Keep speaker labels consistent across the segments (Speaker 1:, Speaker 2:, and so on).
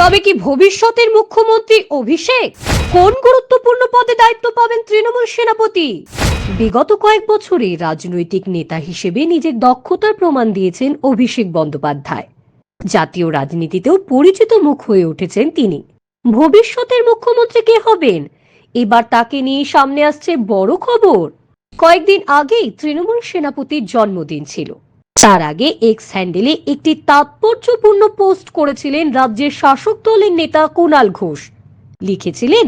Speaker 1: তবে কি ভবিষ্যতের মুখ্যমন্ত্রী অভিষেক? কোন গুরুত্বপূর্ণ পদে দায়িত্ব পাবেন তৃণমূল সেনাপতি? বিগত কয়েক বছরে রাজনৈতিক নেতা হিসেবে নিজের দক্ষতার প্রমাণ দিয়েছেন অভিষেক বন্দ্যোপাধ্যায়। জাতীয় রাজনীতিতেও পরিচিত মুখ হয়ে উঠেছেন তিনি। ভবিষ্যতের মুখ্যমন্ত্রী কে হবেন, এবার তাকে নিয়ে সামনে আসছে বড় খবর। কয়েকদিন আগেই তৃণমূল সেনাপতির জন্মদিন ছিল। তার আগে এক্স হ্যান্ডেলে একটি তাৎপর্যপূর্ণ পোস্ট করেছিলেন রাজ্যের শাসক দলের নেতা কুণাল ঘোষ। লিখেছিলেন,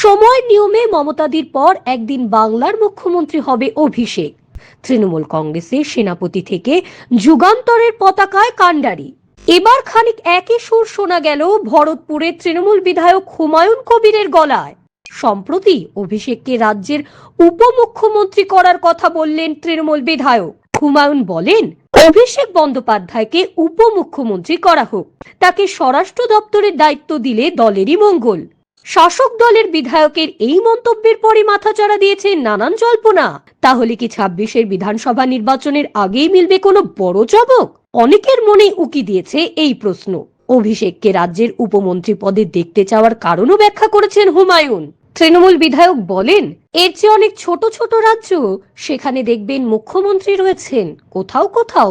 Speaker 1: সময় নিয়মে মমতাদির পর একদিন বাংলার মুখ্যমন্ত্রী হবে অভিষেক। তৃণমূল কংগ্রেসের সেনাপতি থেকে যুগান্তরের পতাকায় কাণ্ডারি। এবার খানিক একই সুর শোনা গেল ভরতপুরের তৃণমূল বিধায়ক হুমায়ুন কবিরের গলায়। সম্প্রতি অভিষেককে রাজ্যের উপমুখ্যমন্ত্রী করার কথা বললেন তৃণমূল বিধায়ক। হুমায়ুন বলেন, অভিষেক বন্দ্যোপাধ্যায়কে উপমুখ্যমন্ত্রী করা হোক, তাকে স্বরাষ্ট্র দপ্তরের দায়িত্ব দিলে দলেরই মঙ্গল। শাসক দলের বিধায়কের এই মন্তব্যের পরে মাথাচাড়া দিয়েছে নানান জল্পনা। তাহলে কি 26-এর বিধানসভা নির্বাচনের আগেই মিলবে কোনো বড় চমক? অনেকের মনে উকি দিয়েছে এই প্রশ্ন। অভিষেককে রাজ্যের উপমন্ত্রী পদে দেখতে চাওয়ার কারণও ব্যাখ্যা করেছেন হুমায়ুন। তৃণমূল বিধায়ক বলেন, এর চেয়ে অনেক ছোট ছোট রাজ্য, সেখানে দেখবেন মুখ্যমন্ত্রী রয়েছেন, কোথাও কোথাও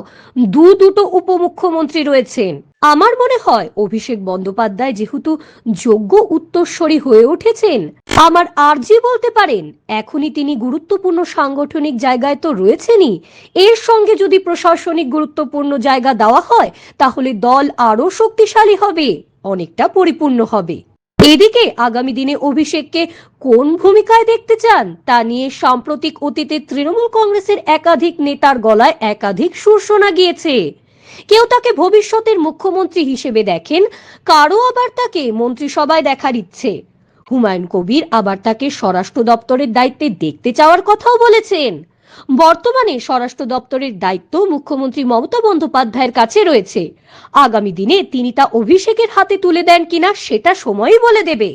Speaker 1: দুটো উপমুখ্যমন্ত্রী রয়েছেন। আমার মনে হয় অভিষেক বন্দ্যোপাধ্যায় যেহেতু যোগ্য উত্তরসূরি হয়ে উঠেছেন, আমার আর্জি বলতে পারেন, এখনই তিনি গুরুত্বপূর্ণ সাংগঠনিক জায়গায় তো রয়েছেনই, এর সঙ্গে যদি প্রশাসনিক গুরুত্বপূর্ণ জায়গা দেওয়া হয় তাহলে দল আরো শক্তিশালী হবে, অনেকটা পরিপূর্ণ হবে। এদিকে আগামী দিনে অভিষেককে কোন ভূমিকায় দেখতে চান তা নিয়ে সাম্প্রতিক অতীতে তৃণমূল কংগ্রেসের একাধিক নেতার গলায় একাধিক সুর শোনা গিয়েছে। কেউ তাকে ভবিষ্যতের মুখ্যমন্ত্রী হিসেবে দেখেন, কারো আবার তাকে মন্ত্রিসভায় দেখার ইচ্ছে। হুমায়ুন কবির আবার তাকে স্বরাষ্ট্র দপ্তরের দায়িত্বে দেখতে চাওয়ার কথাও বলেছেন। বর্তমানে স্বরাষ্ট্র দপ্তরের দায়িত্ব মুখ্যমন্ত্রী মমতা বন্দ্যোপাধ্যায়ের কাছে রয়েছে। আগামী দিনে তিনি তা অভিষেকের হাতে তুলে দেন কিনা সেটা সময়ই বলে দেবে।